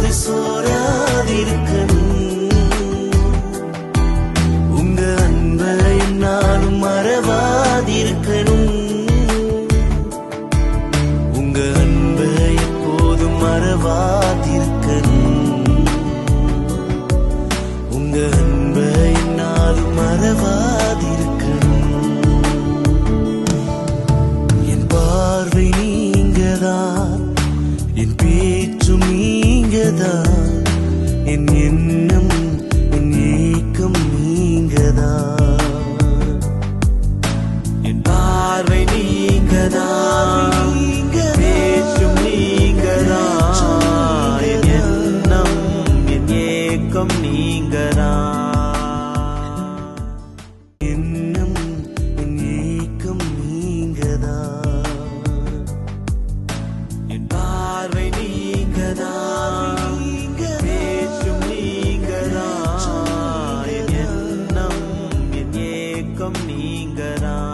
எப்போது சோராதிருக்கணும். உங்க அன்பை என்னாலும் மறவாதிருக்கணும். உங்க அன்பை எப்போதும் மறவாதிருக்கணும். உங்க அன்பை என்னாலும் மறவாதிருக்கணும். என் பார்வை நீங்கதான், என் பேச்சும் நீங்கதான், என் எண்ணம் என் ஏக்கம் நீங்கதான். என் பார்வை நீங்கதான், பேச்சும் நீங்கதான், என் எண்ணம் என் ஏக்கம் நீங்கதான். எண்ணம் என் ஏக்கம் நீங்கதான். என் பார்வை நீங்கதான், பேச்சும் நீங்கதான், என் எண்ணம் என் ஏக்கம் நீங்கதான்.